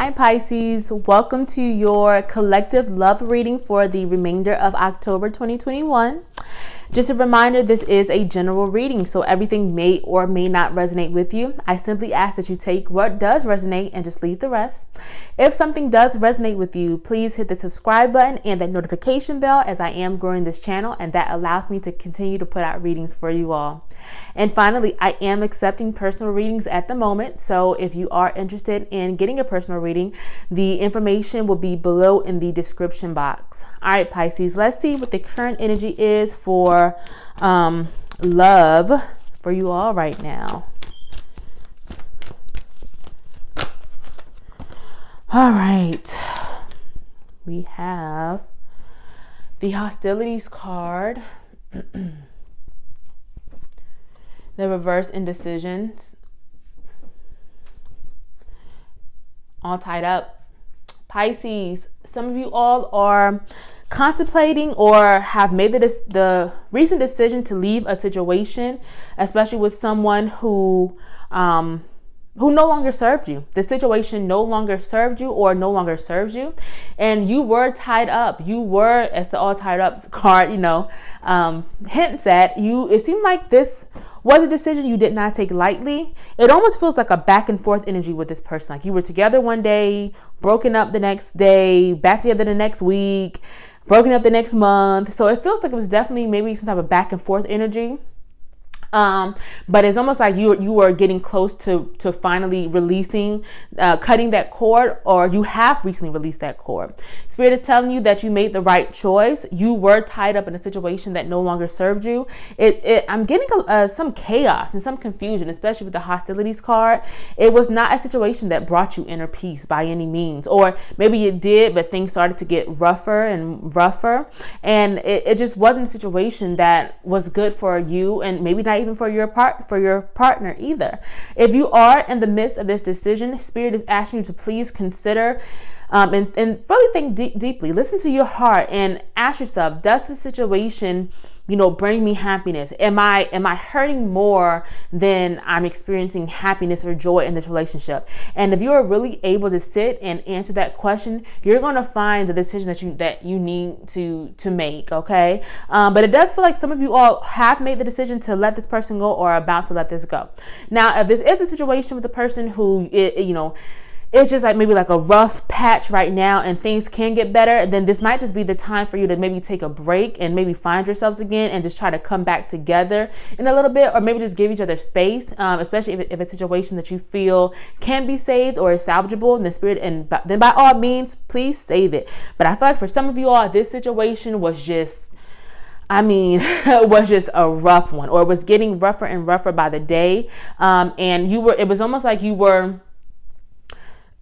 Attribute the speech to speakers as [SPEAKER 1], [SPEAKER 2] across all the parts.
[SPEAKER 1] Hi Pisces, welcome to your collective love reading for the remainder of October 2021. Just a reminder, this is a general reading, so everything may or may not resonate with you. I simply ask that you take what does resonate and just leave the rest. If something does resonate with you, please hit the subscribe button and that notification bell, as I am growing this channel and that allows me to continue to put out readings for you all. And finally, I am accepting personal readings at the moment, so if you are interested in getting a personal reading, the information will be below in the description box. All right, Pisces, let's see what the current energy is for love for you all right now. All right, we have the hostilities card, the reverse indecisions, all tied up. Pisces, some of you all are contemplating or have made the recent decision to leave a situation, especially with someone who no longer served you. The situation no longer served you or no longer serves you. And you were tied up. You were, as the all tied up card, hints at you. It seemed like this was a decision you did not take lightly. It almost feels like a back and forth energy with this person. Like you were together one day, broken up the next day, back together the next week, broken up the next month. So it feels like it was definitely maybe some type of back and forth energy. But it's almost like you were getting close to finally releasing, cutting that cord, or you have recently released that cord. Spirit is telling you that you made the right choice. You were tied up in a situation that no longer served you. I'm getting some chaos and some confusion, especially with the hostilities card. It was not a situation that brought you inner peace by any means, or maybe it did, but things started to get rougher and rougher. And it just wasn't a situation that was good for you, and maybe not even for your partner either. If you are in the midst of this decision, Spirit is asking you to please consider and really think deeply. Listen to your heart and ask yourself, does the situation bring me happiness? Am I hurting more than I'm experiencing happiness or joy in this relationship? And if you are really able to sit and answer that question, you're going to find the decision that you need to make. Okay. But it does feel like some of you all have made the decision to let this person go or are about to let this go. Now, if this is a situation with a person who, it's just like maybe like a rough patch right now and things can get better, then this might just be the time for you to maybe take a break and maybe find yourselves again and just try to come back together in a little bit, or maybe just give each other space, especially if it's a situation that you feel can be saved or is salvageable in the spirit, and then by all means, please save it. But I feel like for some of you all, this situation was just was just a rough one, or it was getting rougher and rougher by the day. And it was almost like you were,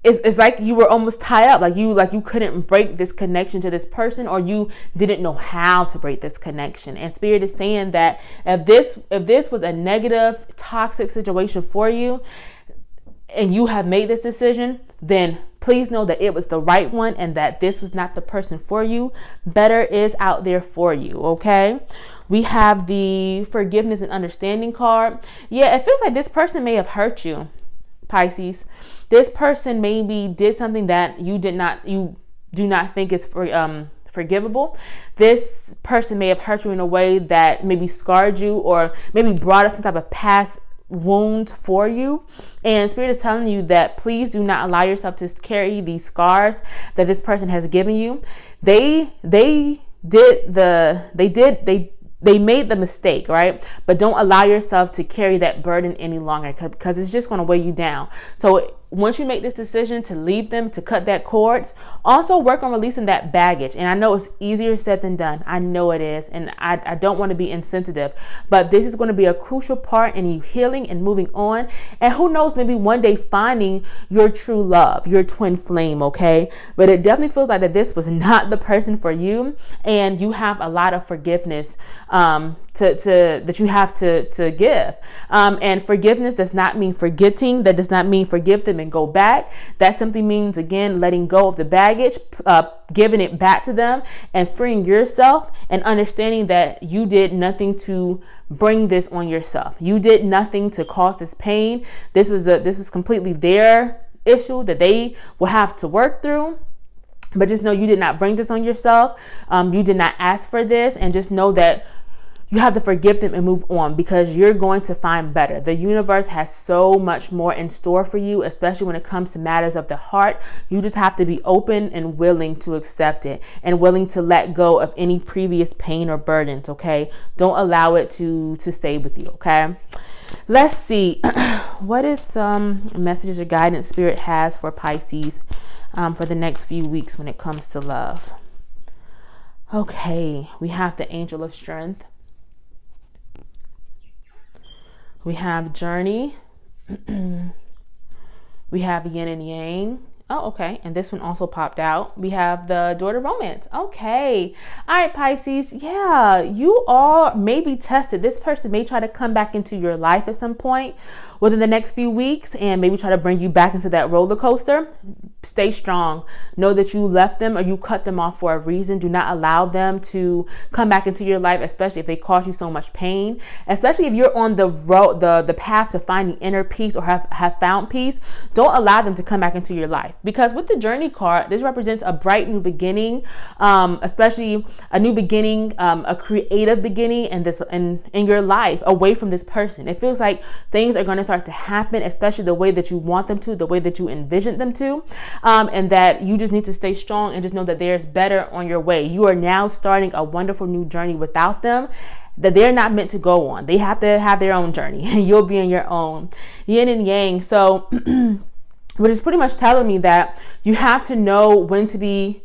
[SPEAKER 1] it's like you were almost tied up, like you couldn't break this connection to this person, or you didn't know how to break this connection. And Spirit is saying that if this was a negative, toxic situation for you, and you have made this decision, then please know that it was the right one and that this was not the person for you. Better is out there for you, okay? We have the forgiveness and understanding card. Yeah, it feels like this person may have hurt you, Pisces. This person maybe did something that you do not think is forgivable. This person may have hurt you in a way that maybe scarred you, or maybe brought up some type of past wound for you. And Spirit is telling you that please do not allow yourself to carry these scars that this person has given you. They made the mistake, right? But don't allow yourself to carry that burden any longer, because it's just going to weigh you down. So once you make this decision to leave them, to cut that cords, also work on releasing that baggage. And I know it's easier said than done. I know it is. And I don't want to be insensitive, but this is going to be a crucial part in you healing and moving on. And who knows, maybe one day finding your true love, your twin flame, okay? But it definitely feels like that this was not the person for you. And you have a lot of forgiveness that you have to give. And forgiveness does not mean forgetting. That does not mean forgive them and go back. That simply means, again, letting go of the baggage, giving it back to them, and freeing yourself, and understanding that you did nothing to bring this on yourself. You did nothing to cause this pain. This was completely their issue that they will have to work through. But just know you did not bring this on yourself. You did not ask for this. And just know that you have to forgive them and move on, because you're going to find better. The universe has so much more in store for you, especially when it comes to matters of the heart. You just have to be open and willing to accept it, and willing to let go of any previous pain or burdens, okay? Don't allow it to stay with you, okay? Let's see. What is some messages or guidance Spirit has for Pisces for the next few weeks when it comes to love? Okay, we have the Angel of Strength. We have Journey. We have Yin and Yang. Oh, okay. And this one also popped out. We have the Daughter Romance. Okay. All right, Pisces. Yeah, you all may be tested. This person may try to come back into your life at some point within the next few weeks and maybe try to bring you back into that roller coaster. Stay strong. Know that you left them or you cut them off for a reason. Do not allow them to come back into your life, especially if they cause you so much pain. Especially if you're on the road, the path to finding inner peace or have found peace. Don't allow them to come back into your life. Because with the Journey card, this represents a bright new beginning, especially a new beginning, a creative beginning in your life away from this person. It feels like things are going to start to happen, especially the way that you want them to, the way that you envisioned them to. And that you just need to stay strong and just know that there's better on your way. You are now starting a wonderful new journey without them that they're not meant to go on. They have to have their own journey and you'll be in your own. Yin and Yang. So, which is pretty much telling me that you have to know when to be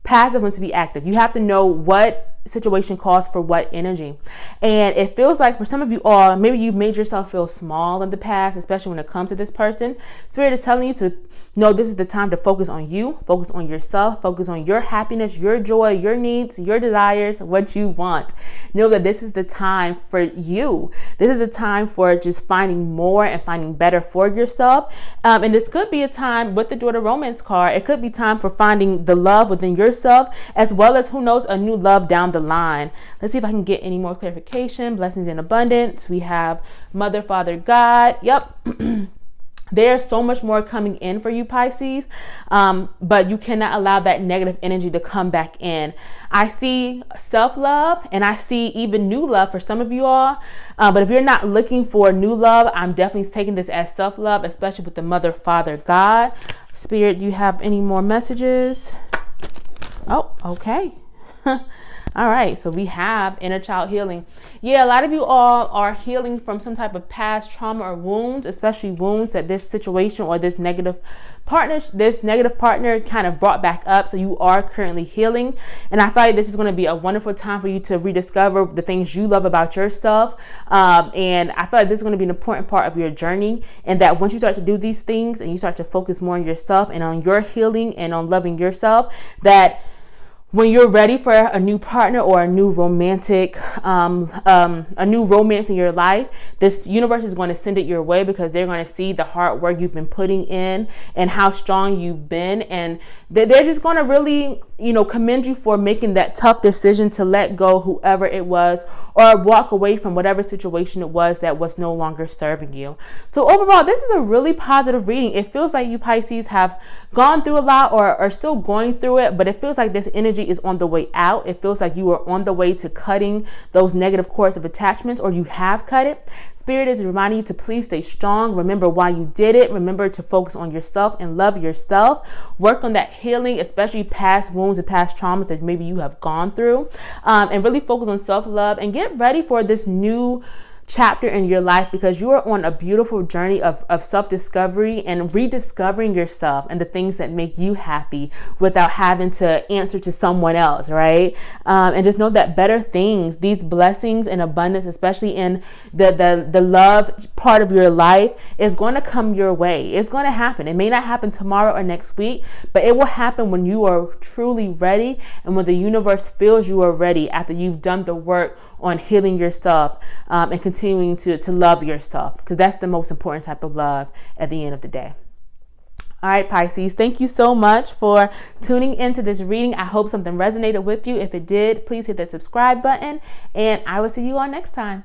[SPEAKER 1] passive, when to be active. You have to know what situation calls for what energy. And it feels like for some of you all, maybe you've made yourself feel small in the past, especially when it comes to this person. Spirit is telling you to know this is the time to focus on you, focus on yourself, focus on your happiness, your joy, your needs, your desires, what you want. Know that this is the time for you. This is the time for just finding more and finding better for yourself. And this could be a time with the Daughter Romance card. It could be time for finding the love within yourself, as well as, who knows, a new love down the line. Let's see if I can get any more clarification. Blessings in abundance. We have Mother, Father, God. Yep. There's so much more coming in for you, Pisces, but you cannot allow that negative energy to come back in. I see self-love and I see even new love for some of you all. But if you're not looking for new love, I'm definitely taking this as self-love, especially with the Mother, Father, God. Spirit, do you have any more messages? Oh, okay. All right, so we have inner child healing. Yeah, a lot of you all are healing from some type of past trauma or wounds, especially wounds that this situation or this negative partner kind of brought back up. So you are currently healing. And I feel like this is going to be a wonderful time for you to rediscover the things you love about yourself. And I feel like this is going to be an important part of your journey. And that once you start to do these things and you start to focus more on yourself and on your healing and on loving yourself, that when you're ready for a new partner or a new romantic, a new romance in your life, this universe is going to send it your way, because they're going to see the hard work you've been putting in and how strong you've been. And they're just going to really, commend you for making that tough decision to let go whoever it was, or walk away from whatever situation it was that was no longer serving you. So overall, this is a really positive reading. It feels like you Pisces have gone through a lot or are still going through it, but it feels like this energy is on the way out. It feels like you are on the way to cutting those negative cords of attachments, or you have cut it. Spirit is reminding you to please stay strong. Remember why you did it. Remember to focus on yourself and love yourself. Work on that healing, especially past wounds and past traumas that maybe you have gone through, and really focus on self-love and get ready for this new chapter in your life, because you are on a beautiful journey of self-discovery and rediscovering yourself and the things that make you happy without having to answer to someone else, right? And just know that better things, these blessings and abundance, especially in the love part of your life, is going to come your way. It's going to happen. It may not happen tomorrow or next week, but it will happen when you are truly ready and when the universe feels you are ready after you've done the work on healing yourself and continuing to love yourself, because that's the most important type of love at the end of the day. All right, Pisces, thank you so much for tuning into this reading. I hope something resonated with you. If it did, please hit that subscribe button, and I will see you all next time.